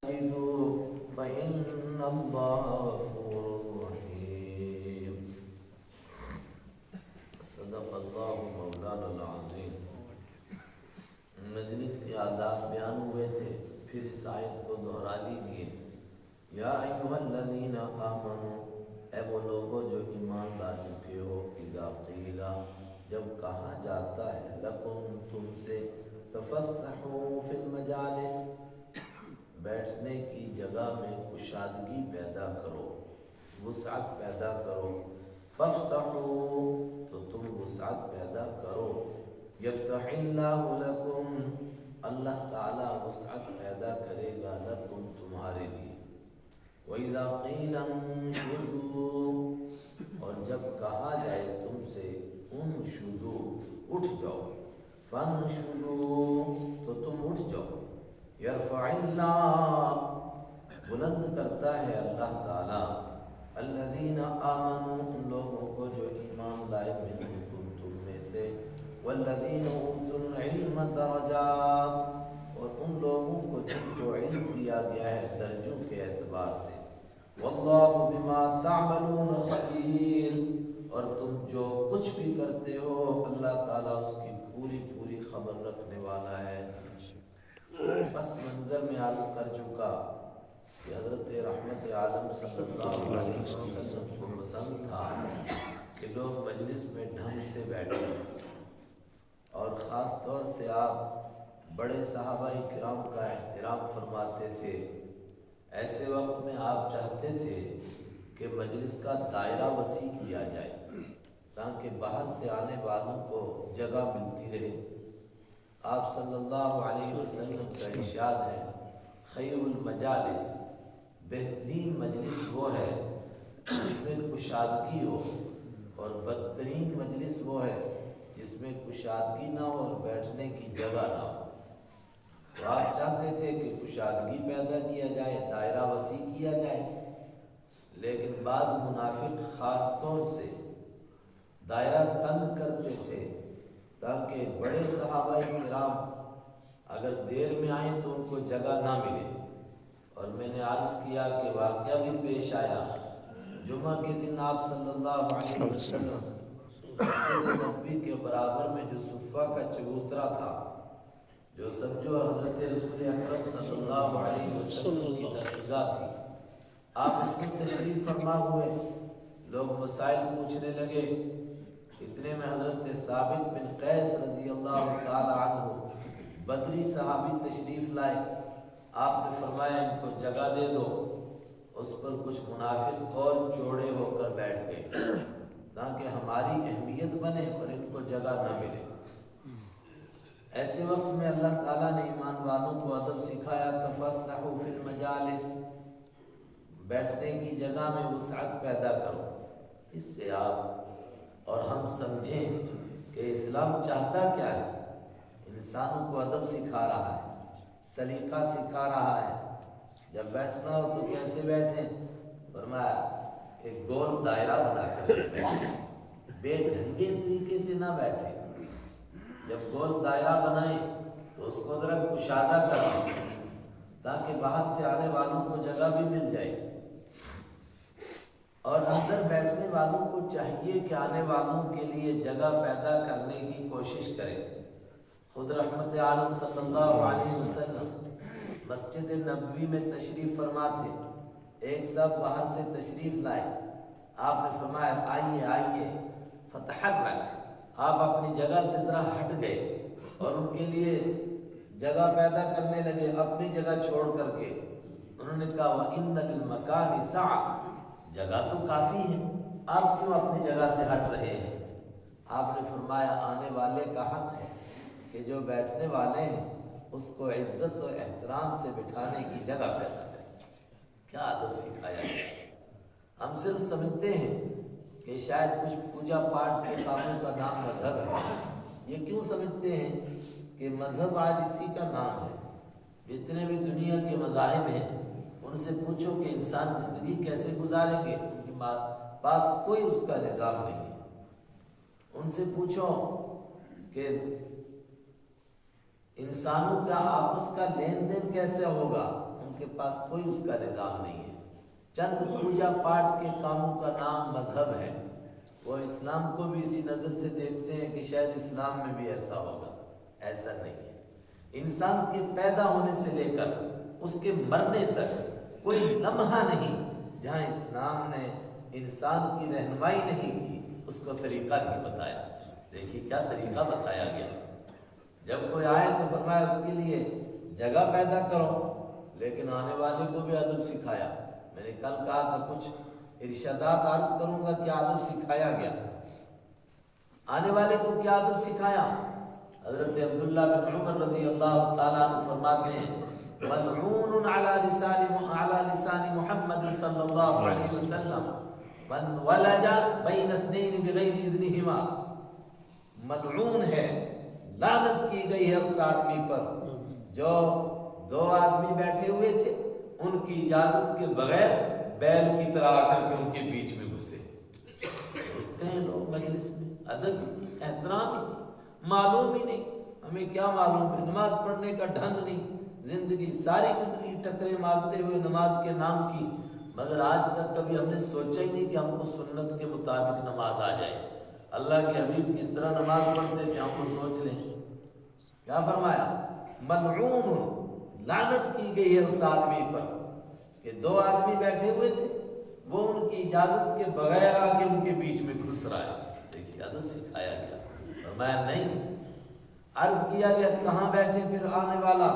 فإن الله غفور رحيم صدق اللہ مولانا العظیم۔ مجلس کے آداب بیان ہوئے تھے، پھر اس آیت کو دہرا لیجئے۔ یا ایھا الذین آمنوا، اے وہ لوگوں جو ایمان لا چکے ہو، اذا قیل، جب کہا جاتا ہے، لکم تم سے، تفسحوا فی المجالس، بیٹھنے کی جگہ میں کشادگی پیدا کرو، وسعت پیدا کرو، فافسحوا، تو تم وسعت پیدا کرو، یفسح اللہ لکم، اللہ تعالی وسعت پیدا کرے گا، لکم تمہارے لیے۔ وَإِذَا قِيلَ انشُزُوا، اور جب کہا جائے تم سے، انشزوا، اٹھ جاؤ، فانشزوا، تو تم اٹھ جاؤ، یرفع اللہ، بلند کرتا ہے اللہ تعالی، الذین آمنوا، ان لوگوں کو جو ایمان لائے، منکم، تم میں سے، والذین اوتوا العلم درجات، اور ان لوگوں کو جن کو علم دیا گیا ہے درجوں کے اعتبار سے، واللہ بما تعملون خبیر، اور تم جو کچھ بھی کرتے ہو اللہ تعالیٰ اس کی پوری پوری خبر رکھنے والا ہے۔ پس منظر میں عرض کر چکا کہ حضرت رحمت عالم صلی اللہ علیہ وسلم کو پسند تھا کہ لوگ مجلس میں ڈھنگ سے بیٹھیں، اور خاص طور سے آپ بڑے صحابہ کرام کا احترام فرماتے تھے۔ ایسے وقت میں آپ چاہتے تھے کہ مجلس کا دائرہ وسیع کیا جائے تاکہ باہر سے آنے والوں کو جگہ ملتی رہے۔ آپ صلی اللہ علیہ وسلم کا ارشاد ہے، خیر المجالس، بہترین مجلس وہ ہے جس میں کشادگی ہو، اور بدترین مجلس وہ ہے جس میں کشادگی نہ ہو اور بیٹھنے کی جگہ نہ ہو۔ تو آپ چاہتے تھے کہ کشادگی پیدا کیا جائے، دائرہ وسیع کیا جائے، لیکن بعض منافق خاص طور سے دائرہ تنگ کرتے تھے تاکہ بڑے صحابہ کرام اگر دیر میں آئیں تو ان کو جگہ نہ ملے۔ اور میں نے عرض کیا کہ واقعہ بھی پیش آیا، جمعہ کے دن آپ صلی اللہ علیہ وسلم مسجد نبوی کے برابر میں جو صفہ کا چبوترا تھا، جو سمجھو حضرت رسول اکرم صلی اللہ علیہ وسلم کی درسگاہ تھی، آپ اس میں تشریف فرما ہوئے، لوگ مسائل پوچھنے لگے، اتنے میں حضرت ثابت بن قیس رضی اللہ تعالی عنہ بدری صحابی تشریف لائے۔ آپ نے فرمایا ان کو جگہ دے دو۔ اس پر کچھ منافق اور چوڑے ہو کر بیٹھ گئے تاکہ ہماری اہمیت بنے اور ان کو جگہ نہ ملے۔ ایسے وقت میں اللہ تعالیٰ نے ایمان والوں کو ادب سکھایا، تفسحوا فی المجالس، بیٹھنے کی جگہ میں وسعت پیدا کرو۔ اس سے آپ اور ہم سمجھیں کہ اسلام چاہتا کیا ہے، انسانوں کو ادب سکھا رہا ہے، سلیقہ سکھا رہا ہے۔ جب بیٹھنا ہو تو کیسے بیٹھیں، فرمایا ایک گول دائرہ بنا کر بیٹھیں، بے ڈھنگے طریقے سے نہ بیٹھیں۔ جب گول دائرہ بنائیں تو اس کو ذرا کشادہ کریں تاکہ باہر سے آنے والوں کو جگہ بھی مل جائے، اور اندر بیٹھنے والوں کو چاہیے کہ آنے والوں کے لیے جگہ پیدا کرنے کی کوشش کرے۔ خود رحمت عالم صلی اللہ علیہ وسلم مسجد نبوی میں تشریف فرما تھے، ایک صاحب باہر سے تشریف لائے، آپ نے فرمایا آئیے آئیے، فتحرک، آپ اپنی جگہ سے ذرا ہٹ گئے اور ان کے لیے جگہ پیدا کرنے لگے اپنی جگہ چھوڑ کر کے۔ انہوں نے کہا وَإِنَّ لِلْمَكَانِ سَعَةً، جگہ تو کافی ہے، آپ کیوں اپنی جگہ سے ہٹ رہے ہیں؟ آپ نے فرمایا آنے والے کا حق ہے کہ جو بیٹھنے والے ہیں اس کو عزت و احترام سے بٹھانے کی جگہ پیدا کریں۔ کیا ادب سکھایا گیا۔ ہم صرف سمجھتے ہیں کہ شاید کچھ پوجا پاٹ کے کاموں کا نام مذہب ہے۔ یہ کیوں سمجھتے ہیں کہ مذہب آج اسی کا نام ہے؟ جتنے بھی دنیا کے مذاہب ہیں ان سے پوچھو کہ انسان زندگی کیسے گزاریں گے، ان کے پاس کوئی اس کا نظام نہیں ہے۔ ان سے پوچھو کہ انسانوں کا آپس کا لین دین کیسے ہوگا، ان کے پاس کوئی اس کا نظام نہیں ہے، چند پوجا پاٹ کے کاموں کا نام مذہب ہے، وہ اسلام کو بھی اسی نظر سے دیکھتے ہیں کہ شاید اسلام میں بھی ایسا ہوگا۔ ایسا نہیں ہے۔ انسان کے پیدا ہونے سے لے کر اس کے مرنے تک کوئی لمحہ نہیں جہاں اسلام نے انسان کی رہنمائی نہیں کی، اس کو طریقہ نہیں بتایا۔ دیکھیے کیا طریقہ بتایا گیا۔ جب کوئی آئے تو فرمایا اس کے لیے جگہ پیدا کرو، لیکن آنے والے کو بھی ادب سکھایا۔ میں نے کل کہا تھا کچھ ارشادات عرض کروں گا، کیا ادب سکھایا گیا، آنے والے کو کیا ادب سکھایا۔ حضرت عبداللہ بن عمر رضی اللہ تعالیٰ عنہ فرماتے ہیں ملعون علی لسان محمد صلی اللہ علیہ وسلم من ولج بین اثنین بغیر اذنہما، ملعون ہے، لعنت کی گئی ہے اس آدمی پر جو دو آدمی بیٹھے ہوئے تھے، ان کی اجازت کے بغیر بیل کی طرح آ کر کے ان کے بیچ میں گھسے۔ گھستے ہیں لوگ مجلس میں، ادب احترام ہی معلوم ہی نہیں، ہمیں کیا معلوم ہے، نماز پڑھنے کا ڈھنگ نہیں، زندگی ساری گزری ٹکرے مارتے ہوئے نماز کے نام کی، مگر آج تک کبھی ہم نے سوچا ہی نہیں کہ ہم کو سنت کے مطابق نماز آ جائے۔ اللہ کے حبیب کس طرح نماز پڑھتے تھے ہم کو سوچ لیں۔ کیا فرمایا؟ ملعون، لعنت کی گئی ہے اس آدمی پر کہ دو آدمی بیٹھے ہوئے تھے، وہ ان کی اجازت کے بغیر آ کے ان کے بیچ میں گھس رہا ہے۔ دیکھیے ادب سکھایا گیا۔ فرمایا نہیں، عرض کیا گیا کہاں بیٹھے پھر آنے والا؟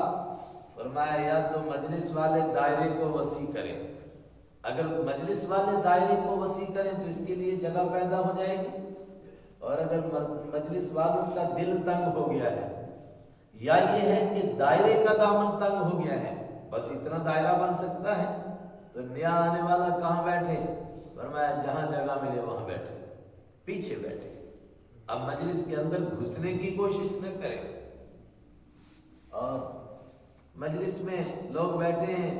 فرمایا یا تو مجلس والے دائرے کو وسیع کریں، اگر مجلس والے دائرے کو وسیع کریں تو اس کے لیے جگہ پیدا ہو جائے گی، اور اگر مجلس والوں کا دل تنگ ہو گیا ہے یا یہ ہے کہ دائرے کا دامن تنگ ہو گیا ہے، بس اتنا دائرہ بن سکتا ہے، تو نیا آنے والا کہاں بیٹھے؟ فرمایا جہاں جگہ ملے وہاں بیٹھے، پیچھے بیٹھے، اب مجلس کے اندر گھسنے کی کوشش نہ کریں۔ اور مجلس میں لوگ بیٹھے ہیں،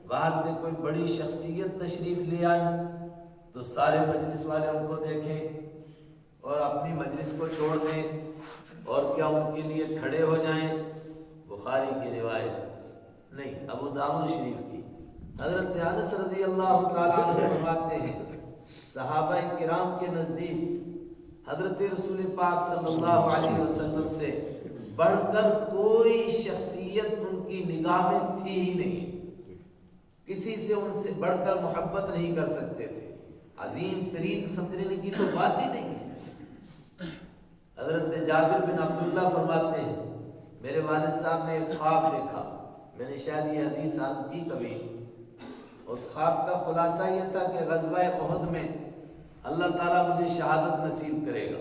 باہر سے کوئی بڑی شخصیت تشریف لے آئی تو سارے مجلس والے ان کو دیکھیں اور اپنی مجلس کو چھوڑ دیں اور کیا ان کے لیے کھڑے ہو جائیں۔ بخاری کی روایت نہیں، ابو داؤد شریف کی، حضرت انس رضی اللہ تعالیٰ عنہ فرماتے ہیں صحابہ کرام کے نزدیک حضرت رسول پاک صلی اللہ علیہ وسلم سے بڑھ کر کوئی شخصیت ان کی نگاہ میں تھی ہی نہیں، کسی سے ان سے بڑھ کر محبت نہیں کر سکتے تھے، عظیم ترین سمجھنے کی تو بات ہی نہیں ہے۔ حضرت جابر بن عبداللہ فرماتے ہیں میرے والد صاحب نے ایک خواب دیکھا، میں نے شاید یہ حدیث عرض کی کبھی، اس خواب کا خلاصہ یہ تھا کہ غزوہ احد میں اللہ تعالیٰ مجھے شہادت نصیب کرے گا،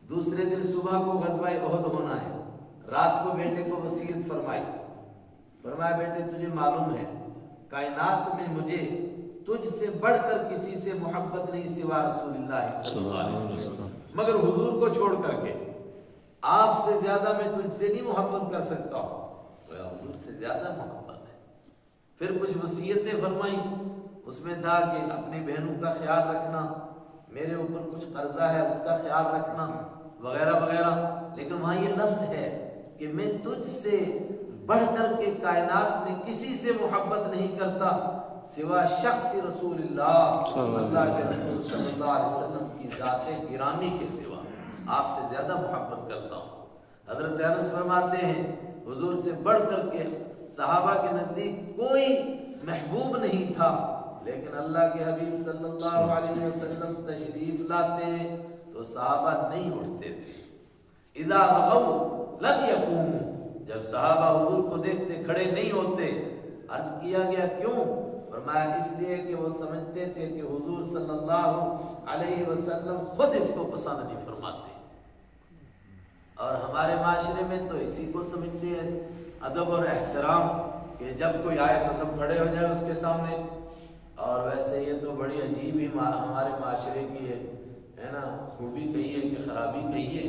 دوسرے دن صبح کو غزوہ احد ہونا ہے، رات کو بیٹے کو وصیت فرمائی، فرمایا بیٹے تجھے معلوم ہے کائنات میں مجھے تجھ سے بڑھ کر کسی سے محبت نہیں سوا رسول اللہ صلی اللہ علیہ وسلم، مگر حضور کو چھوڑ کر کے آپ سے زیادہ میں تجھ سے نہیں محبت کر سکتا ہوں، تو حضور سے زیادہ محبت ہے۔ پھر کچھ وصیتیں فرمائیں، اس میں تھا کہ اپنی بہنوں کا خیال رکھنا، میرے اوپر کچھ قرضہ ہے اس کا خیال رکھنا وغیرہ وغیرہ، لیکن وہاں یہ لفظ ہے کہ میں تجھ سے بڑھ کر کے کائنات میں کسی سے محبت نہیں کرتا سوا شخص رسول اللہ، اللہ کے رسول صلی اللہ علیہ وسلم کی ذات گرامی کے سوا آپ سے زیادہ محبت کرتا ہوں۔ حضرت انس فرماتے ہیں حضور سے بڑھ کر کے صحابہ کے نزدیک کوئی محبوب نہیں تھا، لیکن اللہ کے حبیب صلی اللہ علیہ وسلم تشریف لاتے تو صحابہ نہیں اٹھتے تھے، اذا رأوا لم يقوموا، جب صحابہ حضور کو دیکھتے کھڑے نہیں ہوتے۔ عرض کیا گیا کیوں؟ فرمایا اس لیے کہ وہ سمجھتے تھے کہ حضور صلی اللہ علیہ وسلم خود اس کو پسند نہیں فرماتے، اور ہمارے معاشرے میں تو اسی کو سمجھتے ہیں ادب اور احترام کہ جب کوئی آئے تو سب کھڑے ہو جائے اس کے سامنے، اور ویسے یہ تو بڑی عجیب ہی ہمارے معاشرے کی ہے نا، خوبی کہیے کہ خرابی کہیے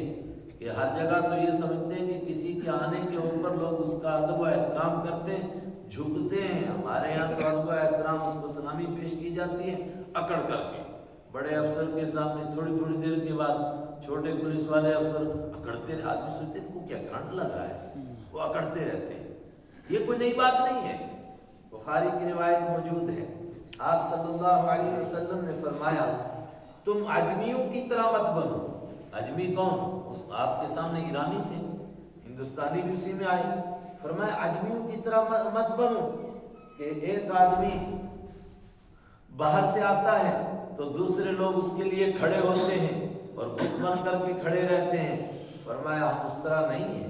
کہ ہر جگہ تو یہ سمجھتے ہیں کہ کسی کے آنے کے اوپر لوگ اس کا ادب و احترام کرتے ہیں، جھکتے ہیں۔ ہمارے یہاں تو ادب و احترام اس کو سلامی پیش کی جاتی ہے اکڑ کر کے، بڑے افسر کے سامنے تھوڑی تھوڑی دیر کے بعد چھوٹے پولیس والے افسر اکڑتے ہیں، آدمی سوچتے ہیں کو کیا کرنٹ لگ رہا ہے، وہ اکڑتے رہتے ہیں۔ یہ کوئی نئی بات نہیں ہے، بخاری کی روایت موجود ہے، آپ صلی اللہ علیہ وسلم نے فرمایا تم عجمیوں کی طرح مت بنو۔ عجمی کون؟ آپ کے سامنے ایرانی تھے، ہندوستانی بھی اسی میں آئے۔ فرمایا عجمیوں کی طرح مت بنو کہ ایک آدمی باہر سے آتا ہے تو دوسرے لوگ اس کے لیے کھڑے ہوتے ہیں اور بت بن کر کے کھڑے رہتے ہیں۔ فرمایا ہم اس طرح نہیں ہیں،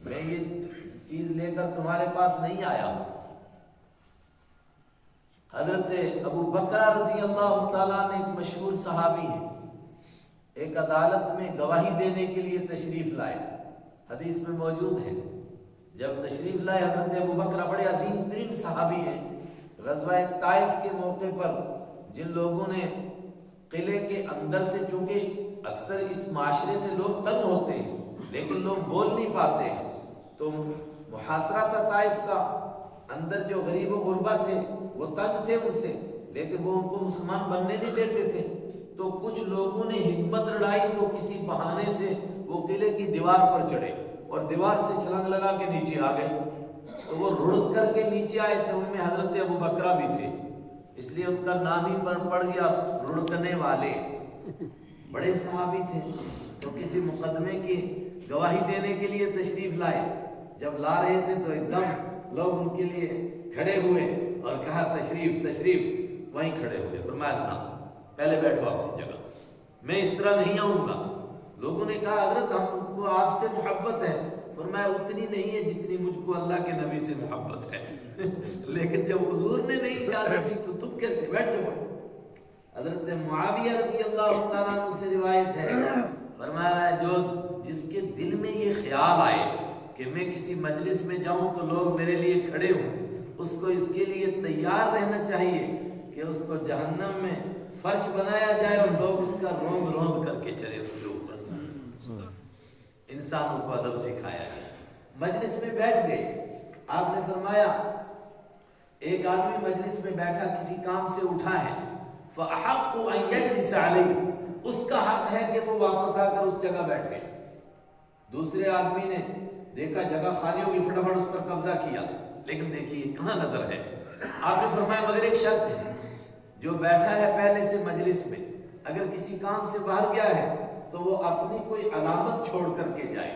میں یہ چیز لے کر تمہارے پاس نہیں آیا۔ حضرت ابو بکر رضی اللہ تعالیٰ نے ایک مشہور صحابی ہیں، ایک عدالت میں گواہی دینے کے لیے تشریف لائے، حدیث میں موجود ہے۔ جب تشریف لائے حضرت ابو بکر بڑے عظیم ترین صحابی ہیں، غزوہ طائف کے موقع پر جن لوگوں نے قلعے کے اندر سے، چونکہ اکثر اس معاشرے سے لوگ تنگ ہوتے ہیں لیکن لوگ بول نہیں پاتے ہیں، تو محاصرہ تھا طائف کا، اندر جو غریب و غربا تھے وہ تنگ تھے ان سے، لیکن وہ ان کو مسلمان بننے نہیں دیتے تھے۔ تو کچھ لوگوں نے حکمت لڑائی تو کسی بہانے سے وہ قلعے کی دیوار پر چڑھے اور دیوار سے چھلانگ لگا کے نیچے آ گئے۔ تو وہ رڑک کر کے نیچے آئے تھے، ان میں حضرت ابو بکر بھی تھے، اس لیے ان کا نام ہی پڑ گیا رڑکنے والے، بڑے صحابی تھے۔ تو کسی مقدمے کی گواہی دینے کے لیے تشریف لائے، جب لا رہے تھے تو ایک دم لوگ ان کے لیے کھڑے ہوئے اور کہا تشریف تشریف، وہیں کھڑے ہوئے۔ فرمایا نہ، پہلے بیٹھو اپنی جگہ، میں اس طرح نہیں آؤں گا۔ لوگوں نے کہا حضرت ہم کو آپ سے محبت ہے۔ فرمایا اتنی نہیں ہے جتنی مجھ کو اللہ کے نبی سے محبت ہے لیکن جب حضور نے نہیں اجازت دی تو تم کیسے بیٹھو؟ حضرت معاویہ رضی اللہ تعالیٰ عنہ سے روایت ہے، فرمایا جو جس کے دل میں یہ خیال آئے کہ میں کسی مجلس میں جاؤں تو لوگ میرے لیے کھڑے ہوں، اس کو اس کے لیے تیار رہنا چاہیے کہ اس کو جہنم میں فرش بنایا جائے اور لوگ اس کا روند روند کر کے چلے اس کے اوپر۔ انسانوں کو ادب سکھایا گیا، مجلس میں بیٹھ گئے۔ آپ نے فرمایا ایک آدمی مجلس میں بیٹھا کسی کام سے اٹھا ہے، فَأَحَقُّ أَن يَجْلِسَ عَلَيْهِ، اس کا حق ہے کہ وہ واپس آ کر اس جگہ بیٹھے۔ دوسرے آدمی نے دیکھا جگہ خالی ہوگی، فٹافٹ اس پر قبضہ کیا، لیکن دیکھیے کہاں نظر ہے۔ آپ نے فرمایا مگر ایک شرط ہے، جو بیٹھا ہے پہلے سے مجلس میں اگر کسی کام سے باہر گیا ہے تو وہ اپنی کوئی علامت چھوڑ کر کے جائے،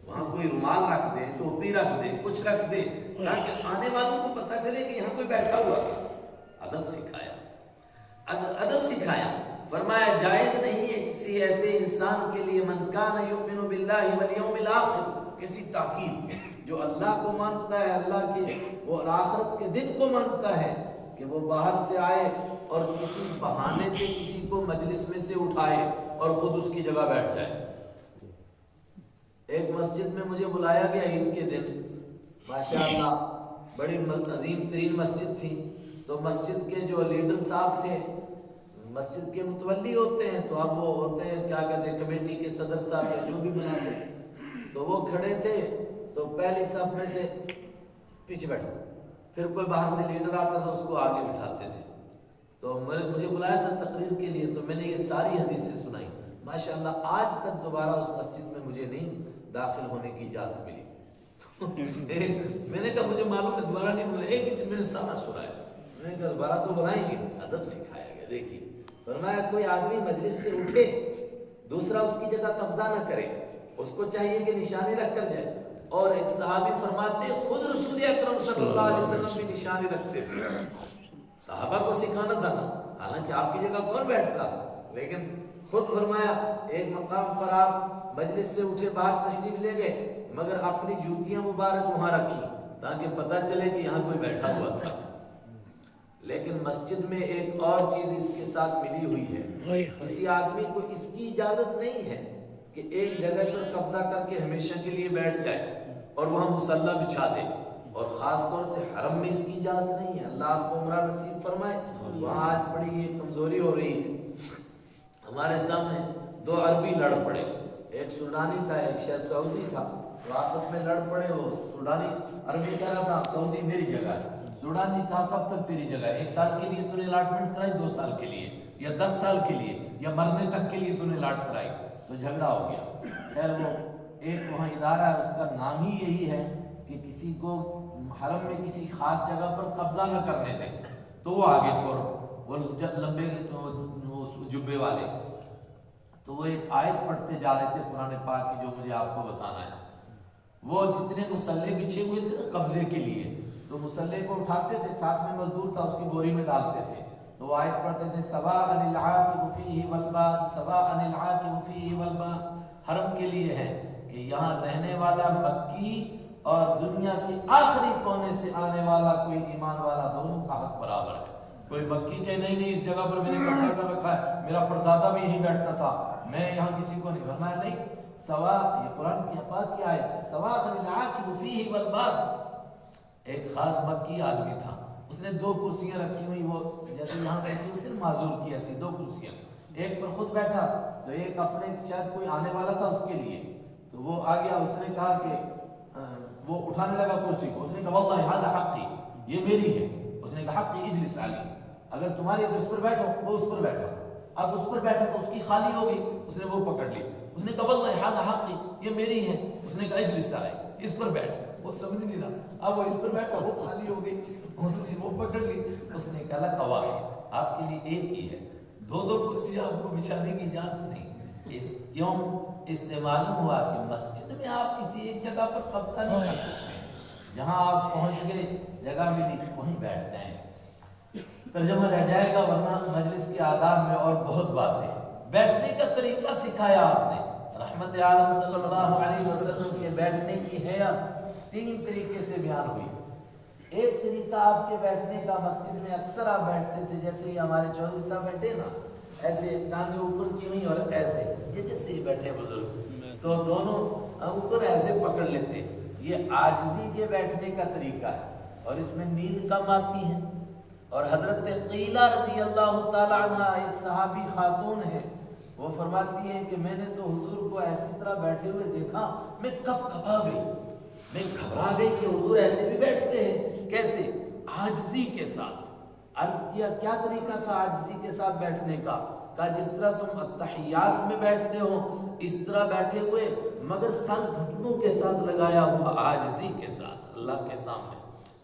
وہاں کوئی رومال رکھ دے، ٹوپی رکھ دے، کچھ رکھ دے، تاکہ آنے والوں کو پتہ چلے کہ یہاں کوئی بیٹھا ہوا تھا۔ ادب سکھایا، ادب سکھایا۔ فرمایا جائز نہیں ہے کسی ایسے انسان کے لیے من کان یؤمن باللہ والیوم الآخر، کسی تاکید جو اللہ کو مانتا ہے، اللہ کے اور آخرت کے دن کو مانتا ہے، کہ وہ باہر سے آئے اور کسی بہانے سے کسی کو مجلس میں سے اٹھائے اور خود اس کی جگہ بیٹھ جائے۔ ایک مسجد میں مجھے بلایا گیا عید کے دن، ماشاءاللہ بڑی عظیم ترین مسجد تھی۔ تو مسجد کے جو لیڈر صاحب تھے، مسجد کے متولی ہوتے ہیں، تو اب وہ ہوتے ہیں کیا کہتے ہیں کمیٹی کے صدر صاحب یا جو بھی بناتے ہیں، تو وہ کھڑے تھے تو پہلی صف میں سے پیچھے بیٹھو، پھر کوئی باہر سے لیڈر آتا تھا اس کو آگے بٹھاتے تھے۔ تو مجھے بلایا تھا تقریر کے لیے، تو میں نے یہ ساری حدیثیں سنائی۔ ماشاءاللہ آج تک دوبارہ اس مسجد میں مجھے نہیں داخل ہونے کی اجازت ملی۔ میں نے کہا مجھے معلوم ہے دوبارہ نہیں بلایا، ایک ہی دن میں نے سارا سنایا، میں نے کہا دوبارہ تو بلائیں گے۔ ادب سکھایا گیا۔ دیکھیے فرمایا کوئی آدمی مجلس سے اٹھے، دوسرا اس کی جگہ قبضہ نہ کرے، اس کو چاہیے کہ نشانی رکھ کر جائے۔ اور ایک صحابی فرماتے خود رسول اکرم صلی اللہ علیہ وسلم بھی نشانی رکھتے تھے، صحابہ کو سکھانا تھا نا، حالانکہ آپ کی جگہ کون بیٹھتا، لیکن خود فرمایا ایک مقام پر آپ مجلس سے اٹھے باہر تشریف لے گئے، مگر اپنی جوتیاں مبارک وہاں رکھی تاکہ پتہ چلے کہ یہاں کوئی بیٹھا ہوا تھا۔ لیکن مسجد میں ایک اور چیز اس کے ساتھ ملی ہوئی ہے، کسی آدمی کو اس کی اجازت نہیں ہے کہ ایک جگہ پر قبضہ کر کے ہمیشہ کے لیے بیٹھ جائے اور وہاں مصلی بچھا دے، اور خاص طور سے حرم میں اس کی اجازت نہیں ہے۔ اللہ آپ کو عمرہ نصیب فرمائے۔ وہاں آج بڑی یہ کمزوری ہو رہی ہے، ہمارے سامنے دو عربی لڑ پڑے، ایک سوڈانی تھا ایک شاید سعودی تھا، تو آپس میں لڑ پڑے، وہ سوڈانی عربی کہہ رہا تھا سعودی میری جگہ ہے، سوڈانی کہا کب تک تیری جگہ ہے، 1 سال کے لیے تو نے الاٹمنٹ کرائی، 2 سال کے لیے یا 10 سال کے لیے یا مرنے تک کے لیے تو نے الاٹ کرائی، تو جھگڑا ہو گیا۔ خیر وہ ایک وہاں ادارہ ہے، اس کا نام ہی یہی ہے کہ کسی کو حرم میں کسی خاص جگہ پر قبضہ نہ کرنے دیں، تو وہ آگے فوراً وہ لمبے جبے والے تو وہ ایک آیت پڑھتے جا رہے تھے قرآن پاک کی جو مجھے آپ کو بتانا ہے. وہ جتنے مسلح بچھے ہوئے تھے نا قبضے کے لیے، تو مسلح کو اٹھاتے تھے، ساتھ میں مزدور تھا اس کی بوری میں ڈالتے تھے، تو وہ آیت پڑھتے تھے سواء العاکف فیہ والباد سواء العاکف فیہ والباد. حرم کے لیے ہے کہ یہاں رہنے والا مکی اور دنیا کے آخری کونے سے آنے والا کوئی ایمان والا دونوں کا حق برابر ہے. کوئی مکی کہ نہیں اس جگہ پر میں نے قبضہ کر رکھا ہے، میرا پردادا بھی یہیں بیٹھتا تھا، میں یہاں کسی کو نہیں. فرمایا نہیں، سوا، یہ قرآن کی پاک کی آیت ہے، سواء العاکف فیہ والباد. ایک خاص مکی آدمی تھا، اس نے 2 کرسیاں رکھی ہوئی، وہ جیسے یہاں کیسی ہوتی ہے معذور کی ایسی 2 کرسیاں، ایک پر خود بیٹھا تو ایک اپنے شاید کوئی آنے والا تھا اس کے لیے، تو وہ آ گیا، اس نے کہا کہ وہ اٹھانے لگا کرسی کو، اس نے کہا واللہ ھذا حقی، یہ میری ہے. اس نے کہا حقی اجلس علی، اگر تمہاری تو اس پر بیٹھو، وہ اس پر بیٹھا، اب اس پر بیٹھا تو اس کی خالی ہو گئی، اس نے وہ پکڑ لی. اس نے کہا واللہ ھذا حقی، یہ میری ہے. اس نے کہا اجلس علی، اس پر بیٹھ. وہ سمجھ نہیں رہا، اب وہ اس پر بیٹھا، وہ خالی ہو گئی، اس نے وہ پکڑ لی. اس نے کہا لک واحد، آپ کے لیے ایک ہی ہے، 2 کرسیاں آپ کو بچھانے کی اجازت نہیں. کیوں؟ اس سے معلوم ہوا کہ مسجد میں آپ کسی ایک جگہ پر قبضہ نہیں کر سکتے، جہاں آپ پہنچ گئے جگہ ملی وہیں بیٹھ جائیں. ترجمہ رہ جائے گا، ورنہ مجلس کے آداب میں اور بہت باتیں. بیٹھنے کا طریقہ سکھایا آپ نے. رحمت عالم صلی اللہ علیہ وسلم کے بیٹھنے کی حیت 3 طریقے سے بیان ہوئی. ایک طریقہ آپ کے بیٹھنے کا، مسجد میں اکثر آپ بیٹھتے تھے جیسے یہ ہمارے چودھری صاحب بیٹھے نا، ایسے ٹانگیں اوپر کی ہوئی اور ایسے، یہ جیسے ہی بیٹھے بزرگ تو دونوں اوپر ایسے پکڑ لیتے. یہ عاجزی کے بیٹھنے کا طریقہ ہے اور اس میں نیند کم آتی ہے. اور حضرت قیلہ رضی اللہ تعالیٰ عنہ ایک صحابی خاتون ہے، وہ فرماتی ہے کہ میں نے تو حضور کو ایسی طرح بیٹھے ہوئے دیکھا، میں کب کبا گئی، میں گھبرا گئی کہ حضور ایسے بھی بیٹھتے ہیں. کیسے؟ عاجزی کے ساتھ. عرض کیا کیا طریقہ تھا عاجزی کے ساتھ بیٹھنے کا؟ کہا جس طرح تم اتحیات میں بیٹھتے ہو اس طرح بیٹھے ہوئے، مگر سر گھٹنوں کے ساتھ لگایا ہوا، عاجزی کے ساتھ اللہ کے سامنے.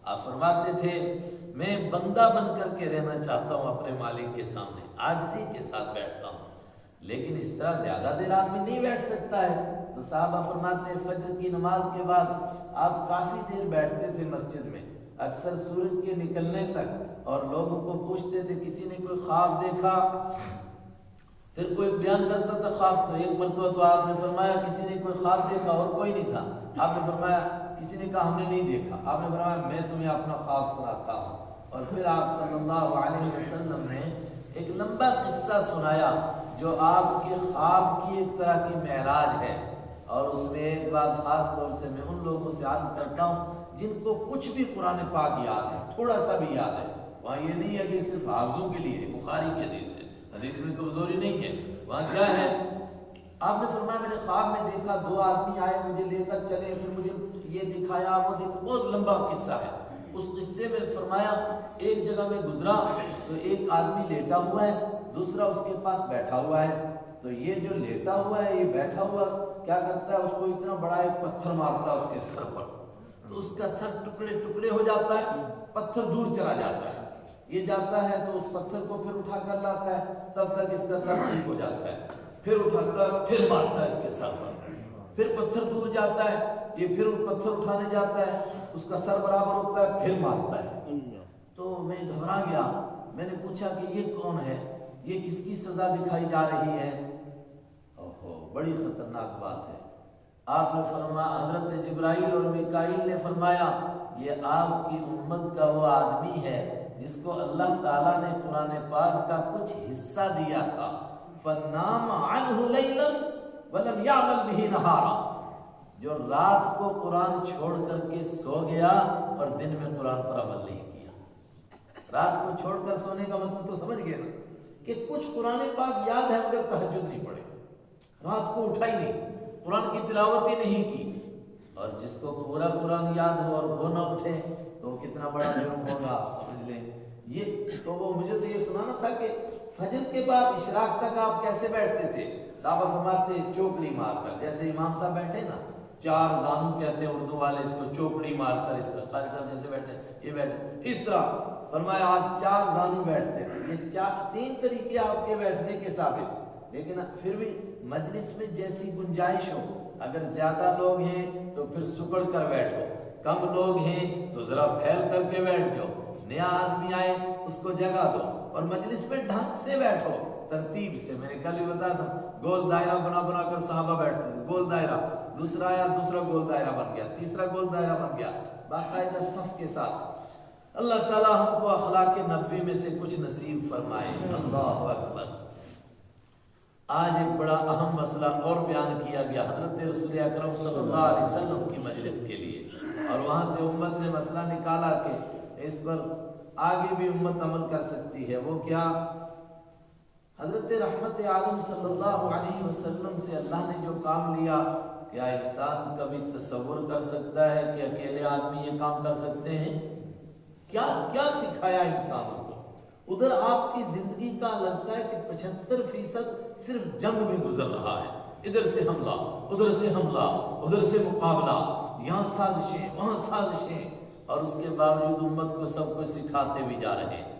آپ فرماتے تھے میں بندہ بن کر کے رہنا چاہتا ہوں اپنے مالک کے سامنے، عاجزی کے ساتھ بیٹھتا ہوں. لیکن اس طرح زیادہ دیر آدمی نہیں بیٹھ سکتا ہے. تو صحابہ فرماتے ہیں فجر کی نماز کے بعد آپ کافی دیر بیٹھتے تھے مسجد میں، اکثر سورج کے نکلنے تک، اور لوگوں کو پوچھتے تھے کسی نے کوئی خواب دیکھا، پھر کوئی بیان کرتا تھا خواب. تو ایک مرتبہ تو آپ نے فرمایا کسی نے کوئی خواب دیکھا اور کوئی نہیں تھا. آپ نے فرمایا کسی نے کہا ہم نے نہیں دیکھا. آپ نے فرمایا میں تمہیں اپنا خواب سناتا ہوں. اور پھر آپ صلی اللہ علیہ وسلم نے ایک لمبا قصہ سنایا جو آپ کے خواب کی ایک طرح کی معراج ہے. اور اس میں ایک بات خاص طور سے میں ان لوگوں سے عرض کرتا ہوں جن کو کچھ بھی قرآن پاک یاد ہے، تھوڑا سا بھی یاد ہے، وہاں یہ نہیں ہے کہ صرف حافظوں کے لیے. بخاری کی حدیث ہے، حدیث میں کمزوری نہیں ہے. وہاں کیا ہے؟ آپ نے فرمایا میں نے خواب میں دیکھا 2 آدمی آئے مجھے لے کر چلے، پھر مجھے یہ دکھایا وہ دکھایا. بہت لمبا قصہ ہے. اس قصے میں فرمایا ایک جگہ میں گزرا تو ایک آدمی لیٹا ہوا ہے، دوسرا اس کے پاس بیٹھا ہوا ہے. تو یہ جو لیٹا ہوا ہے یہ بیٹھا ہوا کیا کرتا ہے، اس کو اتنا بڑا ایک پتھر مارتا ہے اس کے سر پر، تو اس کا سر ٹکڑے ٹکڑے ہو جاتا ہے، پتھر دور چلا جاتا ہے. یہ جاتا ہے تو اس پتھر کو پھر اٹھا کر لاتا ہے، تب تک اس کا سر ٹھیک ہو جاتا ہے. پھر اٹھاتا ہے، پھر مارتا ہے اس کے سر پر، پھر پتھر دور جاتا ہے، یہ پھر پتھر اٹھانے جاتا ہے، اس کا سر برابر ہوتا ہے، پھر مارتا ہے. تو میں گھبرا گیا. میں نے پوچھا کہ یہ کون ہے، یہ کس کی سزا دکھائی جا رہی ہے؟ بڑی خطرناک بات ہے. آپ نے فرمایا، حضرت جبرائیل اور میکائیل نے فرمایا یہ آپ کی امت کا وہ آدمی ہے جس کو اللہ تعالیٰ نے قرآن پاک کا کچھ حصہ دیا تھا. فَنَامَ عَنْهُ لَيْلًا وَلَمْ يَعْمَلْ بِهِ نَهَارًا، جو رات کو قرآن چھوڑ کر کے سو گیا اور دن میں قرآن پر عمل نہیں کیا. رات کو چھوڑ کر سونے کا مطلب تو سمجھ گئے نا کہ کچھ قرآن پاک یاد ہے مگر تہجد نہیں پڑھے، رات کو اٹھا ہی نہیں، قرآن کی تلاوت ہی نہیں کی. اور جس کو پورا قرآن یاد ہو اور وہ نہ اٹھے تو کتنا بڑا جرم ہوگا، آپ سمجھ لیں. یہ تو وہ مجھے تو یہ سنانا تھا کہ فجر کے بعد اشراق تک آپ کیسے بیٹھتے تھے. صحابہ فرماتے چوکلی مار کر، جیسے امام صاحب بیٹھے نا 4 زانو کہتے ہیں اردو والے اس کو، چوکڑی مار کر اس طرح، قاری صاحب جیسے بیٹھے یہ بیٹھے اس طرح، فرمایا آپ 4 زانو بیٹھتے تھے۔ یہ 3 طریقے آپ کے بیٹھنے کے ثابت، لیکن پھر بھی مجلس میں جیسی گنجائش ہو، اگر زیادہ لوگ ہیں تو پھر سکڑ کر بیٹھو، کم لوگ ہیں تو ذرا پھیل کر کے بیٹھ جاؤ، نیا آدمی آئے اس کو جگہ دو، اور مجلس میں ڈھنگ سے بیٹھو، ترتیب سے۔ میں نے کل بھی بتایا تھا، گول دائرہ بنا بنا کر صحابہ بیٹھتے تھے، گول دائرہ، دوسرا آیا دوسرا گول دائرہ بن گیا، تیسرا گول دائرہ بن گیا، باقاعدہ صف کے ساتھ۔ اللہ تعالیٰ ہم کو اخلاق نبوی میں سے کچھ نصیب فرمائے، اللہ اکبر۔ آج ایک بڑا اہم مسئلہ اور بیان کیا گیا حضرت رسول اکرم صلی اللہ علیہ وسلم کی مجلس کے لیے، اور وہاں سے امت نے مسئلہ نکالا کہ اس پر آگے بھی امت عمل کر سکتی ہے۔ وہ کیا؟ حضرت رحمت عالم صلی اللہ علیہ وسلم سے اللہ نے جو کام لیا، کیا انسان کبھی تصور کر سکتا ہے کہ اکیلے آدمی یہ کام کر سکتے ہیں؟ کیا سکھایا انسانوں کو؟ ادھر آپ کی زندگی کا لگتا ہے کہ 75% صرف جنگ میں گزر رہا ہے، ادھر سے حملہ، ادھر سے حملہ، ادھر سے مقابلہ، یہاں سازشیں وہاں سازشیں، اور اس کے باوجود امت کو سب کچھ سکھاتے بھی جا رہے ہیں۔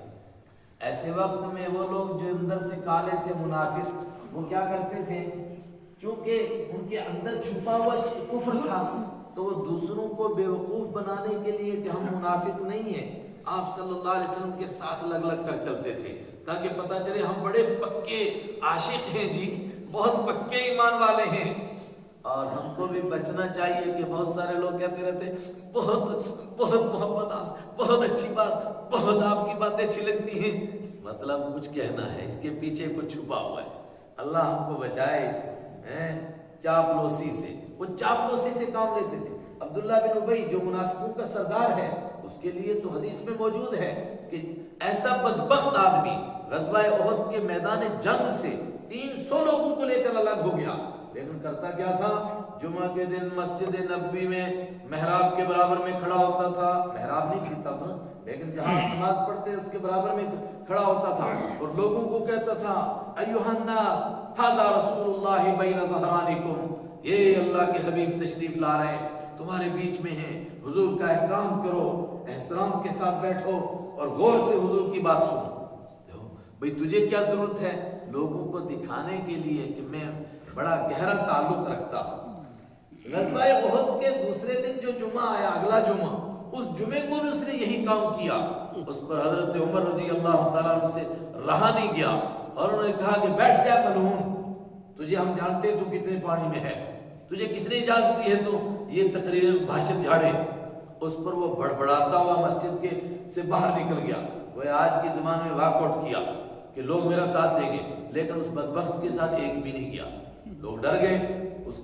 ایسے وقت میں وہ لوگ جو اندر سے کالے تھے، منافق، وہ کیا کرتے تھے؟ چونکہ ان کے اندر چھپا ہوا کفر تھا، تو وہ دوسروں کو بیوقوف بنانے کے لیے کہ ہم منافق نہیں ہیں، آپ صلی اللہ علیہ وسلم کے ساتھ لگ لگ کر چلتے تھے، تاکہ پتہ چلے ہم بڑے پکے عاشق ہیں جی، بہت پکے ایمان والے ہیں۔ اور ہم کو بھی بچنا چاہیے کہ بہت سارے لوگ کہتے رہتے بہت محبت، آپ بہت اچھی بات، بہت آپ کی باتیں اچھی لگتی ہیں، مطلب کچھ کہنا ہے، اس کے پیچھے کچھ چھپا ہوا ہے۔ اللہ ہم کو بچائے اس چاپلوسی سے۔ وہ چاپلوسی سے کام لیتے تھے۔ عبداللہ بن ابی جو منافقوں کا سردار ہے، اس کے لیے تو حدیث میں موجود ہے کہ ایسا بدبخت آدمی غزوہ احد کے میدان جنگ سے 300 لوگوں کو لے کر الگ ہو گیا، لیکن کرتا کیا تھا؟ جمعہ کے دن مسجد نبوی میں محراب کے برابر میں کھڑا ہوتا تھا، محراب نہیں تھی تب، لیکن جہاں نماز پڑھتے اس کے برابر میں کھڑا ہوتا تھا، اور لوگوں کو کہتا تھا ایھا الناس ھذا رسول اللہ بین ظہرانکم، یہ اللہ کے حبیب تشریف لا رہے ہیں، تمہارے بیچ میں ہیں، حضور کا احترام کرو، احترام کے ساتھ بیٹھو اور غور سے حضور کی بات سنو۔ بھئی تجھے کیا ضرورت ہے لوگوں کو دکھانے کے لیے کہ میں بڑا گہرا تعلق رکھتا ہوں؟ غزوہ احد کے دوسرے دن جو جمعہ آیا، اگلا جمعہ، اس جمعے کو بھی اس نے یہی کام کیا۔ اس پر حضرت عمر رضی اللہ تعالیٰ عنہ سے رہا نہیں گیا، اور انہوں نے کہا کہ بیٹھ جا ملعون، تجھے ہم جانتے تو کتنے پانی میں ہے، تجھے کس نے اجازت دی ہے تو یہ تقریر بھاشن جھاڑے؟ اس پر وہ بڑبڑاتا ہوا مسجد کے سے باہر نکل گیا۔ وہ آج کے زمانے میں واک آؤٹ کیا کہ لوگ میرا ساتھ دیں گے، لیکن اس بدبخت کے ساتھ ایک بھی نہیں کیا، لوگ ڈر گئے۔